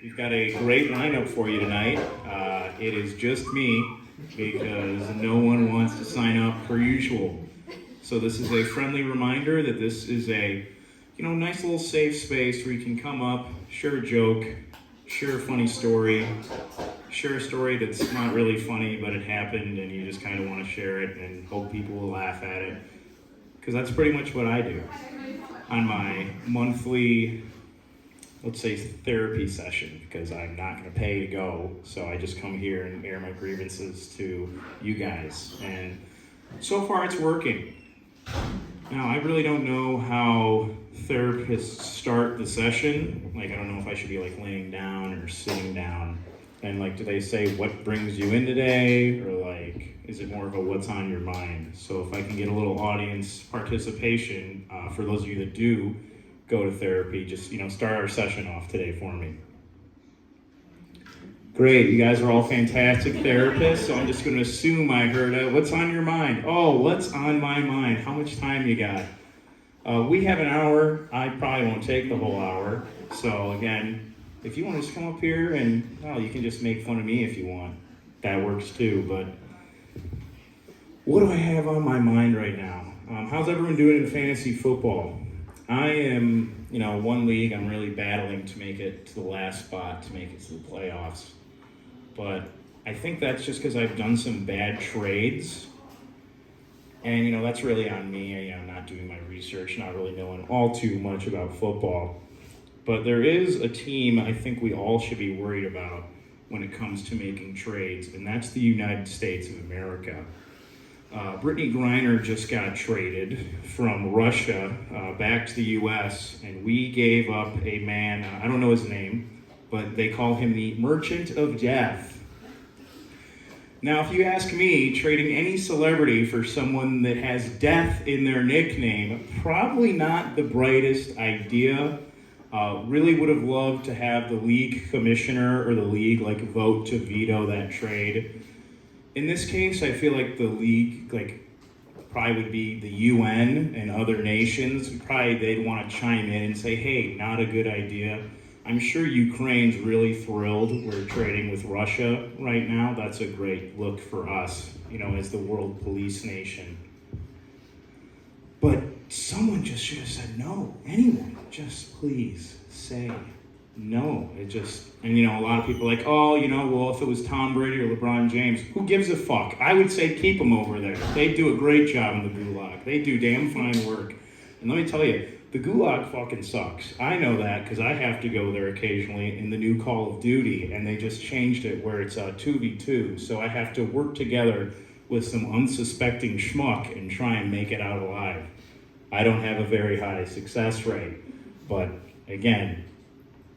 We've got a great lineup for you tonight. It is just me because no one wants to sign up per usual. So this is a friendly reminder that this is a, nice little safe space where you can come up, share a joke, share a funny story, share a story that's not really funny, but it happened and you just kind of want to share it and hope people will laugh at it. Because that's pretty much what I do on my monthly, let's say, therapy session, because I'm not going to pay to go, so I just come here and air my grievances to you guys, and so far it's working. Now, I really don't know how therapists start the session. I don't know if I should be laying down or sitting down, and do they say what brings you in today, or is it more of a what's on your mind? So if I can get a little audience participation for those of you that do go to therapy, just start our session off today for me. Great, you guys are all fantastic therapists, so I'm just going to assume I heard what's on your mind? Oh, what's on my mind? How much time you got? We have an hour. I probably won't take the whole hour. So again, if you want to just come up here and you can just make fun of me if you want. That works too, but what do I have on my mind right now? How's everyone doing in fantasy football? I am, one league, I'm really battling to make it to the last spot, to make it to the playoffs. But I think that's just because I've done some bad trades. And, that's really on me. I'm not doing my research, not really knowing all too much about football. But there is a team I think we all should be worried about when it comes to making trades, and that's the United States of America. Brittany Griner just got traded from Russia back to the U.S., and we gave up a man, I don't know his name, but they call him the Merchant of Death. Now, if you ask me, trading any celebrity for someone that has death in their nickname, probably not the brightest idea. Really would have loved to have the league commissioner or the league vote to veto that trade. In this case, I feel like the league, probably would be the UN and other nations. Probably they'd want to chime in and say, hey, not a good idea. I'm sure Ukraine's really thrilled we're trading with Russia right now. That's a great look for us, as the world police nation. But someone just should have said no. Anyone, just please say no. And a lot of people are like, well, if it was Tom Brady or LeBron James, who gives a fuck? I would say keep them over there. They do a great job in the gulag. They do damn fine work. And let me tell you, the gulag fucking sucks. I know that because I have to go there occasionally in the new Call of Duty, and they just changed it where it's 2v2. So I have to work together with some unsuspecting schmuck and try and make it out alive. I don't have a very high success rate. But again,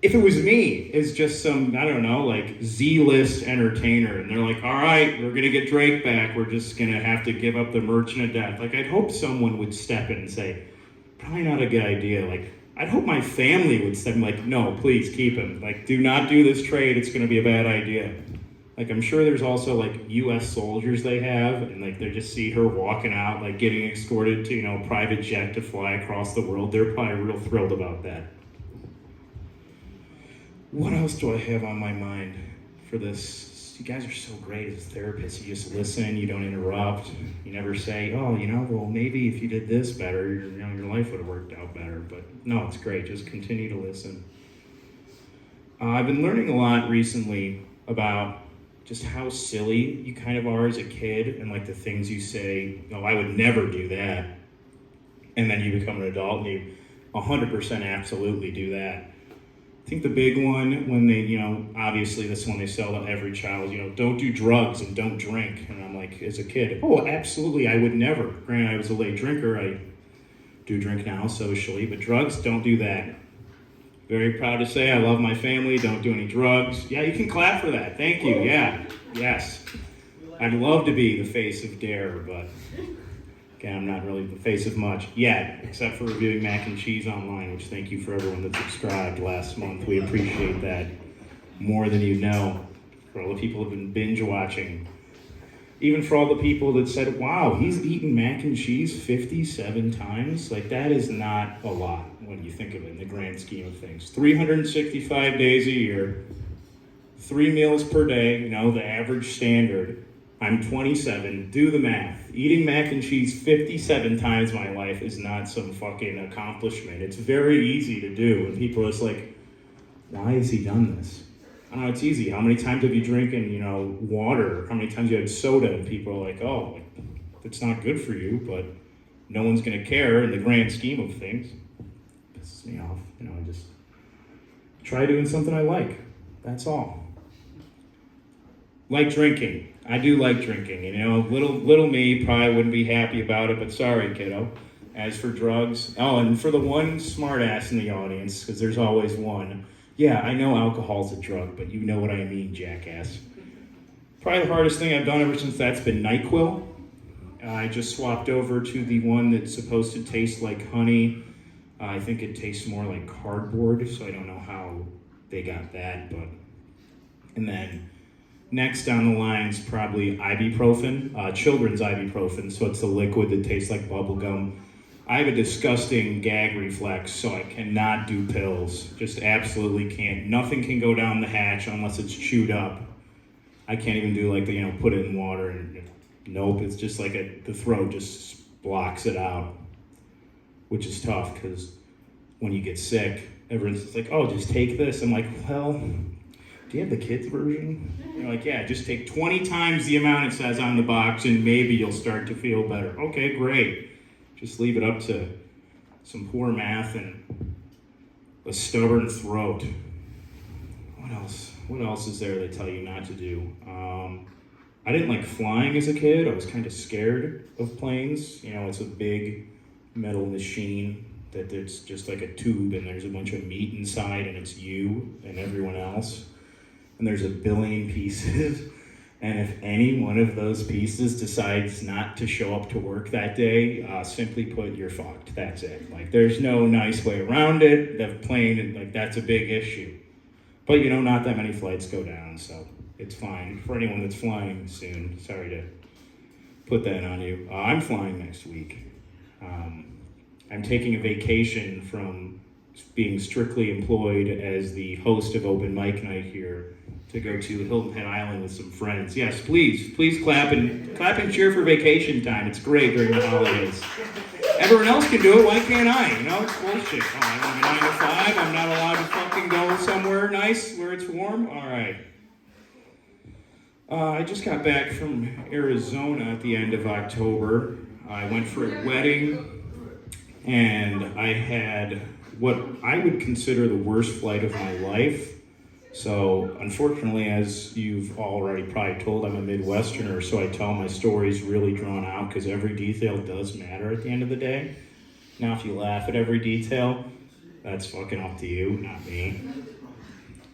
if it was me, it's just some, Z-list entertainer, and they're like, all right, we're going to get Drake back. We're just going to have to give up the Merchant of Death. I'd hope someone would step in and say, probably not a good idea. I'd hope my family would step in, no, please keep him. Do not do this trade. It's going to be a bad idea. I'm sure there's also, U.S. soldiers they have, and, they just see her walking out, getting escorted to, private jet to fly across the world. They're probably real thrilled about that. What else do I have on my mind for this? You guys are so great as therapists. You just listen, you don't interrupt. You never say, well, maybe if you did this better, your life would have worked out better. But no, it's great. Just continue to listen. I've been learning a lot recently about just how silly you kind of are as a kid, and the things you say, I would never do that. And then you become an adult and you 100% absolutely do that. I think the big one when they, obviously this one they sell to every child, don't do drugs and don't drink. And I'm as a kid, oh, absolutely, I would never. Granted, I was a late drinker. I do drink now socially, but drugs, don't do that. Very proud to say I love my family, don't do any drugs. Yeah, you can clap for that. Thank you. Yeah, yes. I'd love to be the face of DARE, but again, I'm not really the face of much yet, except for reviewing mac and cheese online, which thank you for everyone that subscribed last month. We appreciate that more than you know. For all the people who have been binge watching. Even for all the people that said, wow, he's eaten mac and cheese 57 times. That is not a lot. when you think of it in the grand scheme of things. 365 days a year, 3 meals per day, the average standard. I'm 27, do the math. Eating mac and cheese 57 times my life is not some fucking accomplishment. It's very easy to do, and people are just like, why has he done this? I don't know, it's easy. How many times have you drinking, water? How many times you had soda? And people are like, oh, it's not good for you, but no one's gonna care in the grand scheme of things. It pisses me off, I just try doing something I like, that's all. Like drinking. I do like drinking, little me probably wouldn't be happy about it, but sorry, kiddo. As for drugs, and for the one smart ass in the audience, because there's always one, yeah, I know alcohol's a drug, but you know what I mean, jackass. Probably the hardest thing I've done ever since that's been NyQuil. I just swapped over to the one that's supposed to taste like honey. I think it tastes more like cardboard, so I don't know how they got that, but... And then next down the line is probably ibuprofen, children's ibuprofen, so it's the liquid that tastes like bubble gum. I have a disgusting gag reflex, so I cannot do pills. Just absolutely can't. Nothing can go down the hatch unless it's chewed up. I can't even do put it in water and nope, it's just like the throat just blocks it out, which is tough because when you get sick, everyone's just like, oh, just take this. I'm like, well, do you have the kids version? They're like, yeah, just take 20 times the amount it says on the box and maybe you'll start to feel better. Okay, great. Just leave it up to some poor math and a stubborn throat. What else is there they tell you not to do? I didn't like flying as a kid. I was kind of scared of planes. It's a big metal machine that it's just like a tube and there's a bunch of meat inside and it's you and everyone else. And there's a billion pieces. And if any one of those pieces decides not to show up to work that day, simply put, you're fucked. That's it. There's no nice way around it. The plane, that's a big issue. But, not that many flights go down, so it's fine. For anyone that's flying soon, sorry to put that on you. I'm flying next week. I'm taking a vacation from being strictly employed as the host of Open Mic Night here to go to Hilton Head Island with some friends. Yes, please clap and cheer for vacation time. It's great during the holidays. Everyone else can do it, why can't I? It's bullshit. Oh, I have a 9 to 5, I'm not allowed to fucking go somewhere nice where it's warm? All right. I just got back from Arizona at the end of October. I went for a wedding, and I had what I would consider the worst flight of my life. So, unfortunately, as you've already probably told, I'm a Midwesterner, so I tell my stories really drawn out because every detail does matter at the end of the day. Now, if you laugh at every detail, that's fucking up to you, not me.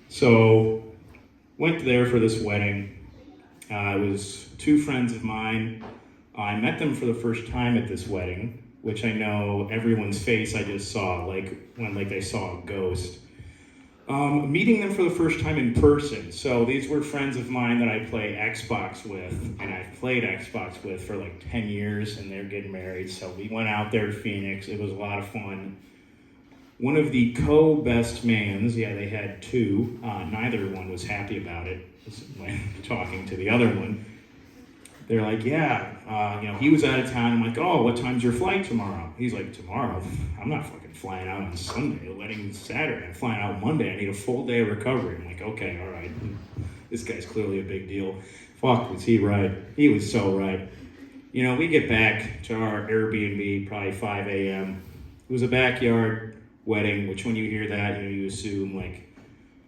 So, went there for this wedding. It was 2 friends of mine. I met them for the first time at this wedding, which I know everyone's face I just saw, when they saw a ghost. Meeting them for the first time in person. So these were friends of mine that I play Xbox with, and I've played Xbox with for 10 years, and they're getting married. So we went out there to Phoenix. It was a lot of fun. One of the co-best mans, they had 2. Neither one was happy about it when talking to the other one. They're like, he was out of town. I'm like, oh, what time's your flight tomorrow? He's like, tomorrow? I'm not fucking flying out on Sunday. The wedding's Saturday. I'm flying out Monday. I need a full day of recovery. I'm like, okay, all right. This guy's clearly a big deal. Fuck, was he right? He was so right. We get back to our Airbnb probably 5 a.m. It was a backyard wedding, which when you hear that, you assume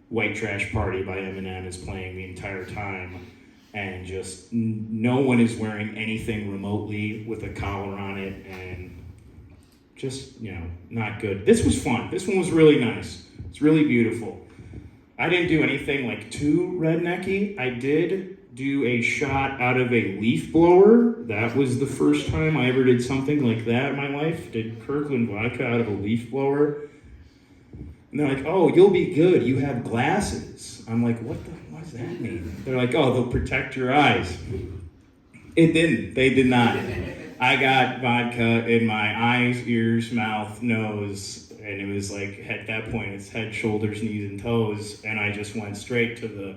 White Trash Party by Eminem is playing the entire time. And just no one is wearing anything remotely with a collar on it, and just, not good. This was fun. This one was really nice. It's really beautiful. I didn't do anything too rednecky. I did do a shot out of a leaf blower. That was the first time I ever did something like that in my life. Did Kirkland vodka out of a leaf blower. And they're like, oh, you'll be good. You have glasses. I'm like, what does that mean? They're like, oh, they'll protect your eyes. It didn't. They did not. I got vodka in my eyes, ears, mouth, nose, and it was like, at that point, it's head, shoulders, knees, and toes, and I just went straight to the,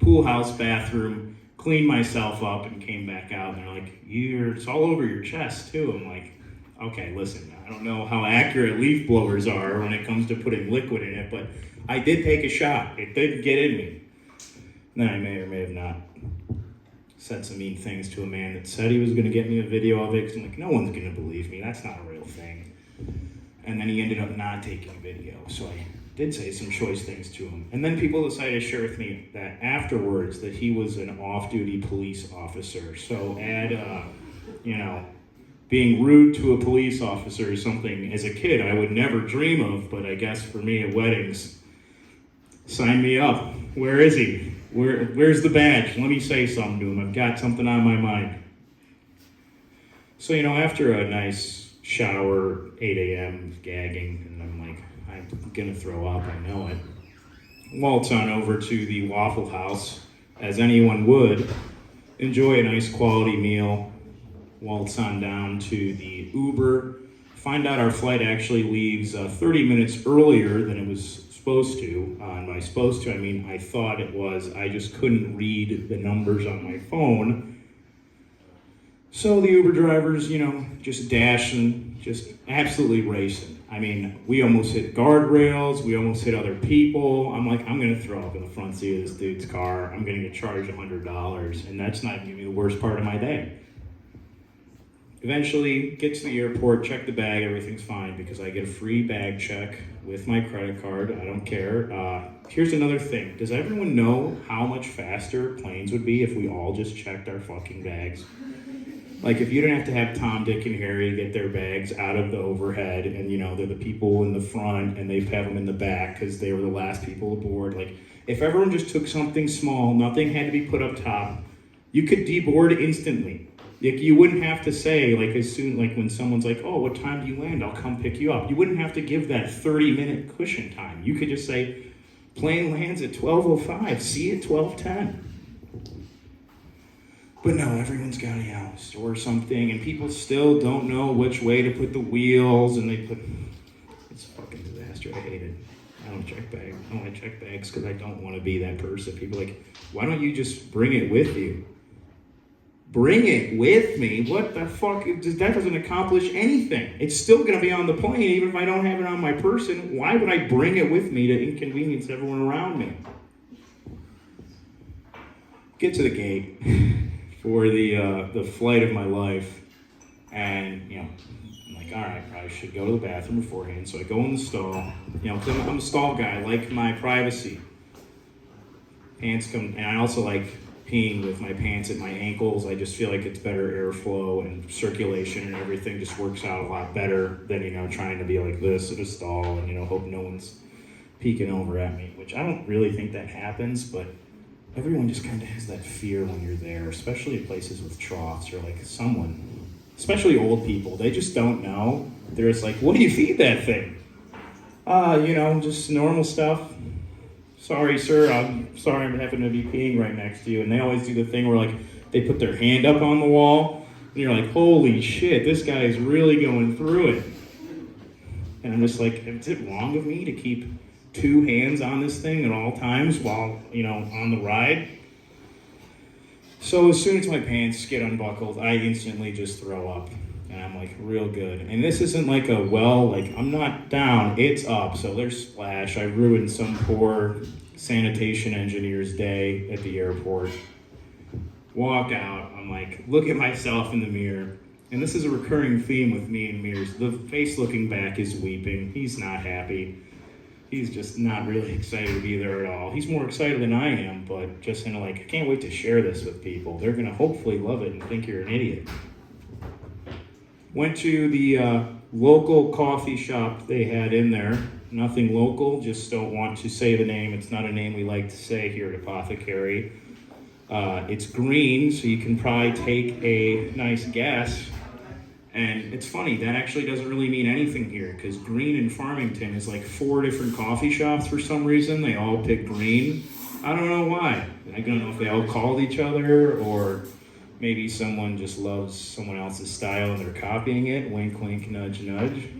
pool house bathroom, cleaned myself up, and came back out, and they're like, it's all over your chest, too. I'm like, okay, listen, I don't know how accurate leaf blowers are when it comes to putting liquid in it, but I did take a shot. It did get in me. Then I may or may have not said some mean things to a man that said he was going to get me a video of it, because I'm like, no one's going to believe me. That's not a real thing. And then he ended up not taking a video, so I did say some choice things to him. And then people decided to share with me that afterwards that he was an off-duty police officer. So being rude to a police officer is something, as a kid, I would never dream of, but I guess for me at weddings, sign me up. Where is he? Where's the badge? Let me say something to him. I've got something on my mind. So, after a nice shower, 8 a.m. gagging, and I'm like, I'm gonna throw up, I know it. Waltz on over to the Waffle House, as anyone would, enjoy a nice quality meal, waltz on down to the Uber, find out our flight actually leaves 30 minutes earlier than it was supposed to. And by supposed to, I mean I thought it was. I just couldn't read the numbers on my phone. So the Uber drivers, just dashing, just absolutely racing. I mean, we almost hit guardrails, we almost hit other people. I'm like, I'm gonna throw up in the front seat of this dude's car. I'm gonna get charged $100, and that's not gonna be the worst part of my day. Eventually, get to the airport, check the bag, everything's fine, because I get a free bag check with my credit card. I don't care. Here's another thing. Does everyone know how much faster planes would be if we all just checked our fucking bags? Like, if you didn't have to have Tom, Dick, and Harry get their bags out of the overhead, and they're the people in the front, and they have them in the back because they were the last people aboard. Like, if everyone just took something small, nothing had to be put up top, you could deboard instantly. Like, you wouldn't have to say, as soon, when someone's like, oh, what time do you land? I'll come pick you up. You wouldn't have to give that 30-minute cushion time. You could just say, plane lands at 12:05, see you at 12:10. But no, everyone's got to store something, and people still don't know which way to put the wheels, and it's a fucking disaster. I hate it. I don't check bags. I don't want to check bags because I don't want to be that person. People are like, why don't you just bring it with you? Bring it with me? What the fuck? That doesn't accomplish anything. It's still going to be on the plane, even if I don't have it on my person. Why would I bring it with me to inconvenience everyone around me? Get to the gate for the flight of my life, and I'm like, all right, I should go to the bathroom beforehand. So I go in the stall. Because I'm a stall guy. I like my privacy. Pants come, and I also like peeing with my pants at my ankles. I just feel like it's better airflow and circulation, and everything just works out a lot better than trying to be like this at a stall and hope no one's peeking over at me, which I don't really think that happens, but everyone just kind of has that fear when you're there, especially at places with troughs or someone, especially old people. They just don't know. They're just like, what do you feed that thing? Just normal stuff. Sorry, sir, I'm sorry I'm having to be peeing right next to you. And they always do the thing where they put their hand up on the wall, and you're like, holy shit, this guy is really going through it. And I'm just like, is it wrong of me to keep two hands on this thing at all times while, on the ride? So as soon as my pants get unbuckled, I instantly just throw up. And I'm like, real good. And this isn't I'm not down, it's up. So there's splash. I ruined some poor sanitation engineer's day at the airport. Walk out, I'm like, look at myself in the mirror. And this is a recurring theme with me and mirrors. The face looking back is weeping. He's not happy. He's just not really excited to be there at all. He's more excited than I am, but just I can't wait to share this with people. They're gonna hopefully love it and think you're an idiot. Went to the local coffee shop they had in there. Nothing local, just don't want to say the name. It's not a name we like to say here at Apothecary. It's green, so you can probably take a nice guess. And it's funny, that actually doesn't really mean anything here, because Green in Farmington is 4 different coffee shops for some reason. They all pick Green. I don't know why. I don't know if they all called each other, or maybe someone just loves someone else's style and they're copying it. Wink, wink, nudge, nudge.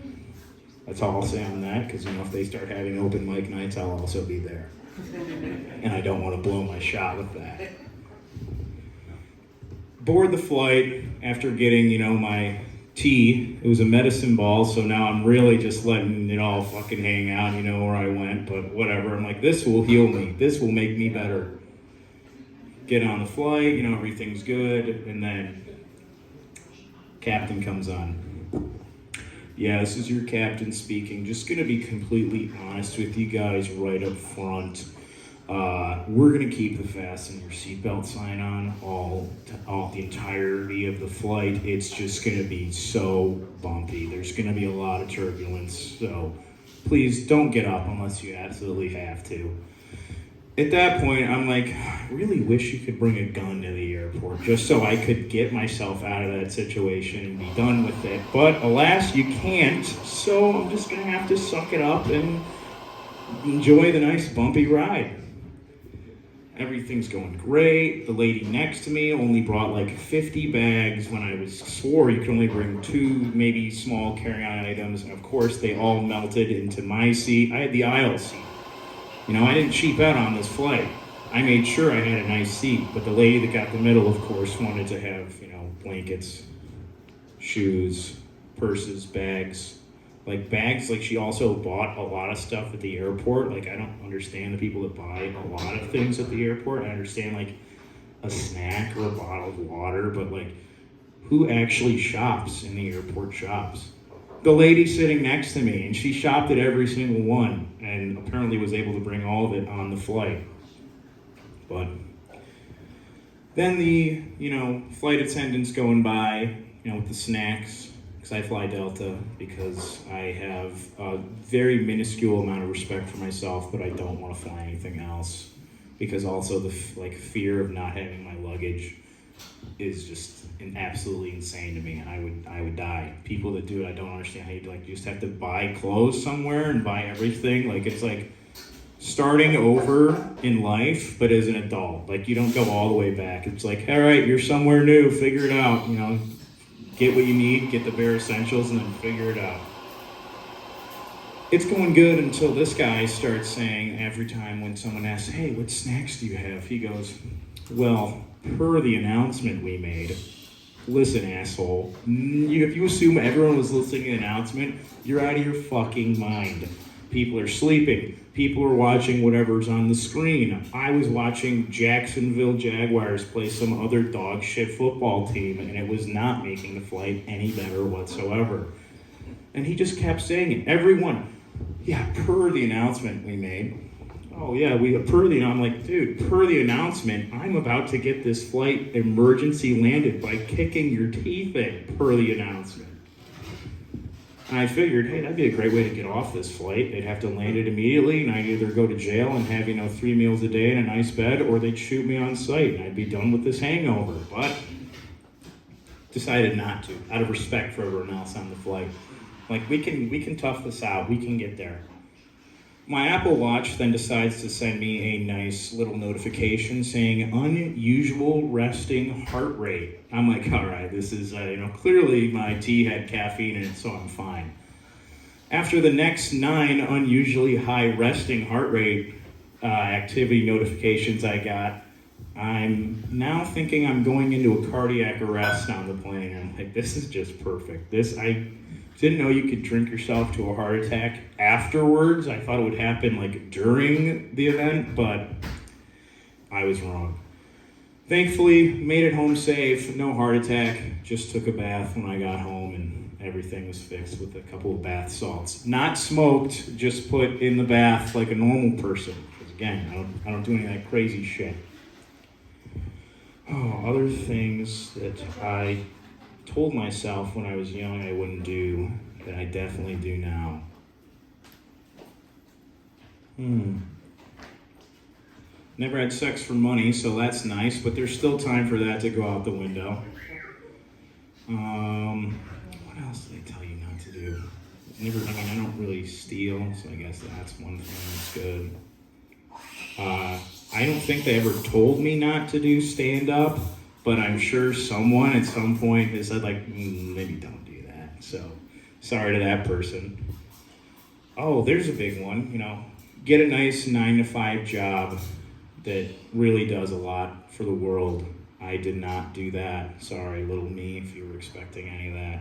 That's all I'll say on that, because if they start having open mic nights, I'll also be there. And I don't want to blow my shot with that. Board the flight after getting, my tea. It was a medicine ball, so now I'm really just letting it all fucking hang out, where I went, but whatever. I'm like, this will heal me. This will make me better. Get on the flight, everything's good, and then captain comes on. Yeah, this is your captain speaking. Just gonna be completely honest with you guys right up front. We're gonna keep the fasten your seatbelt sign on all the entirety of the flight. It's just gonna be so bumpy. There's gonna be a lot of turbulence, so please don't get up unless you absolutely have to. At that point, I'm like, I really wish you could bring a gun to the airport just so I could get myself out of that situation and be done with it. But alas, you can't, so I'm just gonna have to suck it up and enjoy the nice bumpy ride. Everything's going great. The lady next to me only brought like 50 bags when I swore you could only bring 2 maybe small carry-on items. And of course, they all melted into my seat. I had the aisle seat. I didn't cheap out on this flight. I made sure I had a nice seat, but the lady that got the middle, of course, wanted to have, blankets, shoes, purses, bags. Like she also bought a lot of stuff at the airport. I don't understand the people that buy a lot of things at the airport. I understand, a snack or a bottle of water, but, who actually shops in the airport shops? The lady sitting next to me, and she shopped at every single one, and apparently was able to bring all of it on the flight. But then the, flight attendants going by, with the snacks, because I fly Delta, because I have a very minuscule amount of respect for myself, but I don't want to fly anything else, because also the fear of not having my luggage is just absolutely insane to me. I would die. People that do it, I don't understand how you just have to buy clothes somewhere and buy everything. It's like starting over in life, but as an adult. You don't go all the way back. It's like, all right, you're somewhere new, figure it out. Get what you need, get the bare essentials, and then figure it out. It's going good until this guy starts saying every time when someone asks, hey, what snacks do you have? He goes, well, per the announcement we made. Listen, asshole. If you assume everyone was listening to the announcement, you're out of your fucking mind. People are sleeping. People are watching whatever's on the screen. I was watching Jacksonville Jaguars play some other dog shit football team, and it was not making the flight any better whatsoever. And he just kept saying it. Everyone, yeah, per the announcement we made. Oh yeah, I'm like, dude, per the announcement, I'm about to get this flight emergency landed by kicking your teeth in, per the announcement. And I figured, hey, that'd be a great way to get off this flight. They'd have to land it immediately, and I'd either go to jail and have, 3 meals a day in a nice bed, or they'd shoot me on sight, and I'd be done with this hangover. But decided not to, out of respect for everyone else on the flight. We can tough this out. We can get there. My Apple Watch then decides to send me a nice little notification saying unusual resting heart rate. I'm like, all right, this is, clearly my tea had caffeine in it, so I'm fine. After the next 9 unusually high resting heart rate activity notifications I got, I'm now thinking I'm going into a cardiac arrest on the plane. I'm like, this is just perfect. I didn't know you could drink yourself to a heart attack afterwards. I thought it would happen during the event, but I was wrong. Thankfully, made it home safe, no heart attack. Just took a bath when I got home and everything was fixed with a couple of bath salts. Not smoked, just put in the bath like a normal person. Because again, I don't do any of that crazy shit. Oh, other things that I told myself when I was young I wouldn't do, that I definitely do now. Never had sex for money, so that's nice, but there's still time for that to go out the window. What else did they tell you not to do? I don't really steal, so I guess that's one thing that's good. I don't think they ever told me not to do stand-up, but I'm sure someone at some point has said maybe don't do that. So, sorry to that person. Oh, there's a big one, get a nice 9 to 5 job that really does a lot for the world. I did not do that. Sorry, little me, if you were expecting any of that.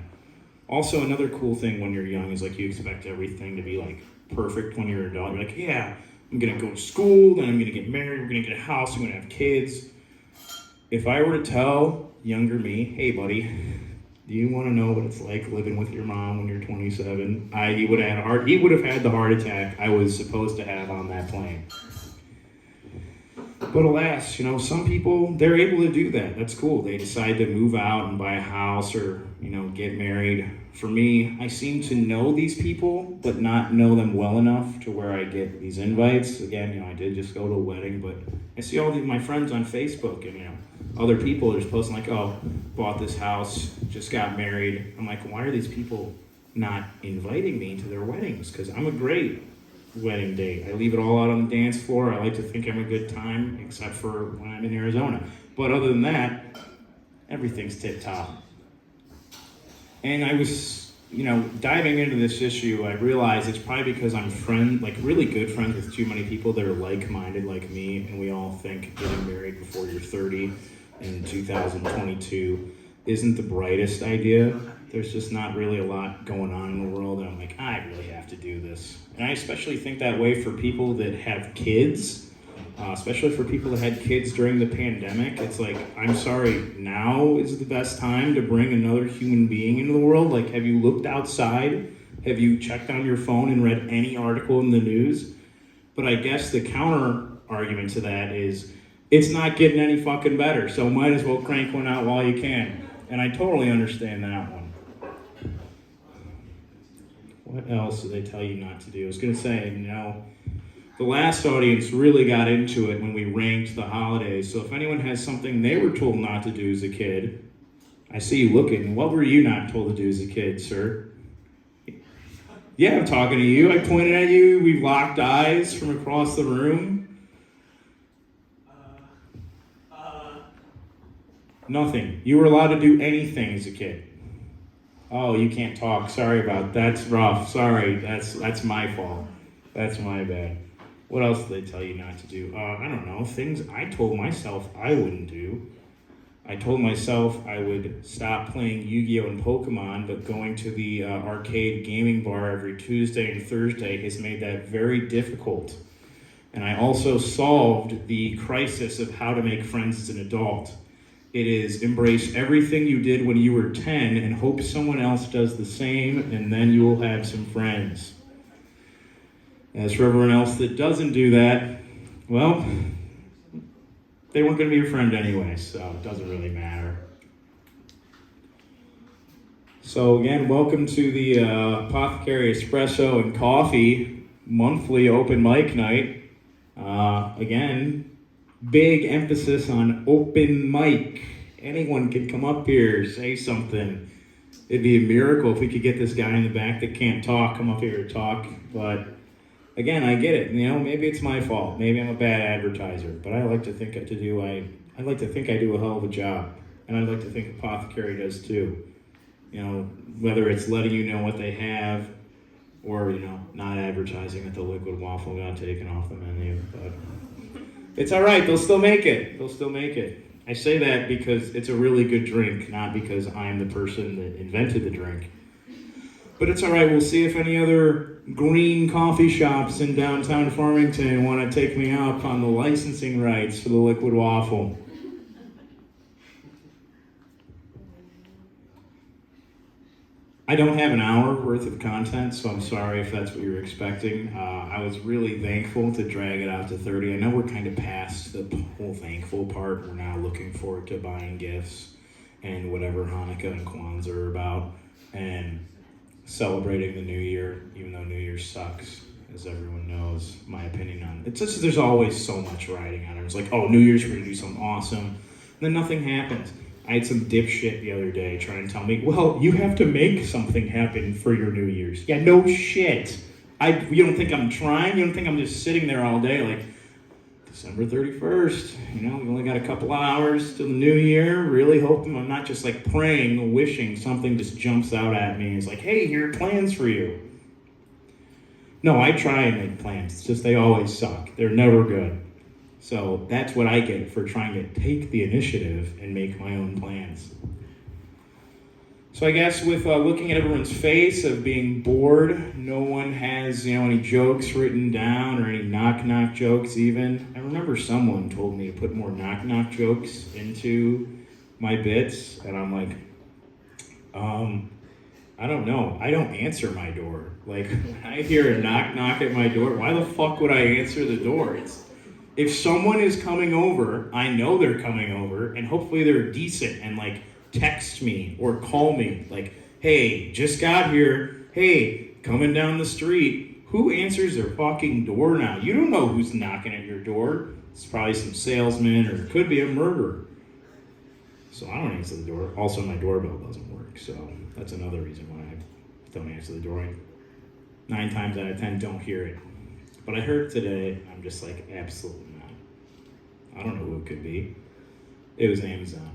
Also, another cool thing when you're young is like you expect everything to be like perfect when you're an adult. You're like, yeah, I'm gonna go to school, then I'm gonna get married, we're gonna get a house, I'm gonna have kids. If I were to tell younger me, hey buddy, do you want to know what it's like living with your mom when you're 27? He would have had the heart attack I was supposed to have on that plane. But alas, some people, they're able to do that. That's cool. They decide to move out and buy a house or, get married. For me, I seem to know these people, but not know them well enough to where I get these invites. Again, I did just go to a wedding, but I see all my friends on Facebook and, other people are just posting like, oh, bought this house, just got married. I'm like, why are these people not inviting me to their weddings? Because I'm a great wedding date. I leave it all out on the dance floor. I like to think I'm a good time, except for when I'm in Arizona. But other than that, everything's tip-top. And I was, diving into this issue, I realized it's probably because I'm really good friends with too many people that are like-minded like me, and we all think getting married before you're 30 in 2022 isn't the brightest idea. There's just not really a lot going on in the world, and I'm like, I really have to do this. And I especially think that way for people that have kids, especially for people that had kids during the pandemic. It's like, I'm sorry, now is the best time to bring another human being into the world? Like, have you looked outside? Have you checked on your phone and read any article in the news? But I guess the counter argument to that is, it's not getting any fucking better, so might as well crank one out while you can. And I totally understand that one. What else do they tell you not to do? I was going to say, the last audience really got into it when we ranked the holidays. So if anyone has something they were told not to do as a kid, I see you looking. What were you not told to do as a kid, sir? Yeah, I'm talking to you. I pointed at you. We locked eyes from across the room. Nothing. You were allowed to do anything as a kid. Oh, you can't talk. Sorry about that. That's rough. Sorry. That's my fault. That's my bad. What else did they tell you not to do? I don't know. Things I told myself I wouldn't do. I told myself I would stop playing Yu-Gi-Oh! And Pokemon, but going to the arcade gaming bar every Tuesday and Thursday has made that very difficult. And I also solved the crisis of how to make friends as an adult. It is embrace everything you did when you were 10 and hope someone else does the same, and then you will have some friends. As for everyone else that doesn't do that, well, they weren't going to be your friend anyway, so it doesn't really matter. So again, welcome to the Apothecary Espresso and Coffee monthly open mic night. Again, big emphasis on open mic. Anyone can come up here, say something. It'd be a miracle if we could get this guy in the back that can't talk, come up here to talk. But again, I get it. Maybe it's my fault. Maybe I'm a bad advertiser. But I like to think I do a hell of a job. And I'd like to think Apothecary does too. Whether it's letting you know what they have or, not advertising that the liquid waffle got taken off the menu. But it's all right. They'll still make it. I say that because it's a really good drink, not because I'm the person that invented the drink. But it's all right. We'll see if any other green coffee shops in downtown Farmington want to take me up on the licensing rights for the liquid waffle. I don't have an hour worth of content, so I'm sorry if that's what you're expecting. I was really thankful to drag it out to 30. I know we're kind of past the whole thankful part. We're now looking forward to buying gifts and whatever Hanukkah and Kwanzaa are about, and celebrating the new year, even though New Year sucks, as everyone knows. My opinion on it. It's just there's always so much riding on it. It's like, oh, New Year's, we're going to do something awesome. And then nothing happens. I had some dipshit the other day trying to tell me, well, you have to make something happen for your New Year's. Yeah, no shit. You don't think I'm trying? You don't think I'm just sitting there all day like, December 31st, we only got a couple hours till the new year, really hoping I'm not just like praying or wishing something just jumps out at me and is like, hey, here are plans for you. No, I try and make plans. It's just they always suck. They're never good. So that's what I get for trying to take the initiative and make my own plans. So I guess with looking at everyone's face of being bored, no one has any jokes written down or any knock-knock jokes even. I remember someone told me to put more knock-knock jokes into my bits, and I'm like, I don't know. I don't answer my door. Like, when I hear a knock-knock at my door, why the fuck would I answer the door? If someone is coming over, I know they're coming over, and hopefully they're decent and like text me or call me like, hey, just got here. Hey, coming down the street. Who answers their fucking door now? You don't know who's knocking at your door. It's probably some salesman or it could be a murderer. So I don't answer the door. Also, my doorbell doesn't work, so that's another reason why I don't answer the door. 9 times out of 10 don't hear it. But I heard it today. I'm just like, absolutely not. I don't know who it could be. It was Amazon.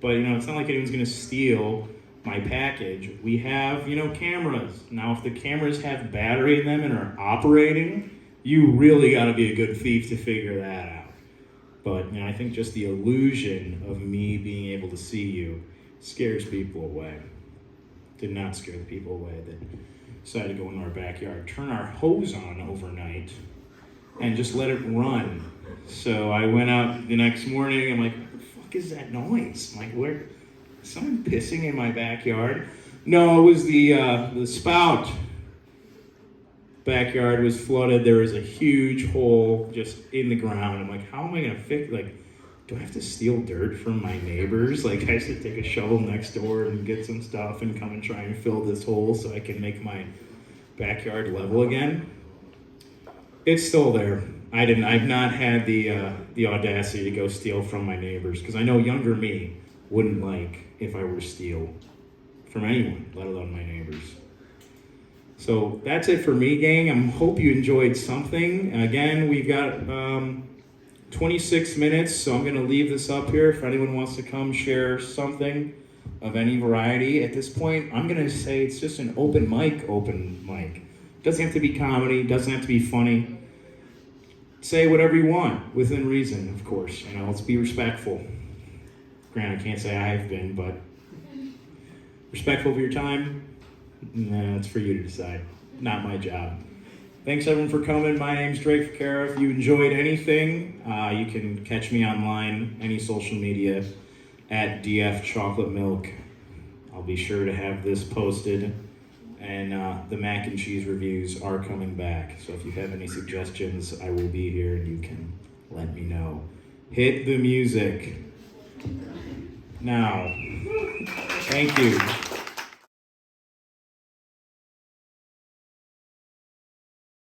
But it's not like anyone's gonna steal my package. We have cameras. Now if the cameras have battery in them and are operating, you really gotta be a good thief to figure that out. But I think just the illusion of me being able to see you scares people away. Did not scare the people away that decided to go into our backyard, turn our hose on overnight, and just let it run. So I went out the next morning, I'm like, is that noise? I'm like, where? Is someone pissing in my backyard? No, it was the spout. Backyard was flooded. There was a huge hole just in the ground. I'm like, how am I gonna fix? Like, do I have to steal dirt from my neighbors? Like, I have to take a shovel next door and get some stuff and come and try and fill this hole so I can make my backyard level again. It's still there. I've not had the audacity to go steal from my neighbors because I know younger me wouldn't like if I were to steal from anyone, let alone my neighbors. So that's it for me, gang. I hope you enjoyed something. Again, we've got 26 minutes, so I'm going to leave this up here. If anyone wants to come share something of any variety, at this point, I'm going to say it's just an open mic. Doesn't have to be comedy, doesn't have to be funny. Say whatever you want, within reason, of course. Let's be respectful. Granted, I can't say I have been, but respectful of your time, it's for you to decide. Not my job. Thanks everyone for coming. My name's Drake Ficara. If you enjoyed anything, you can catch me online, any social media, at DF Chocolate Milk. I'll be sure to have this posted. And the mac and cheese reviews are coming back. So if you have any suggestions, I will be here and you can let me know. Hit the music now. Thank you.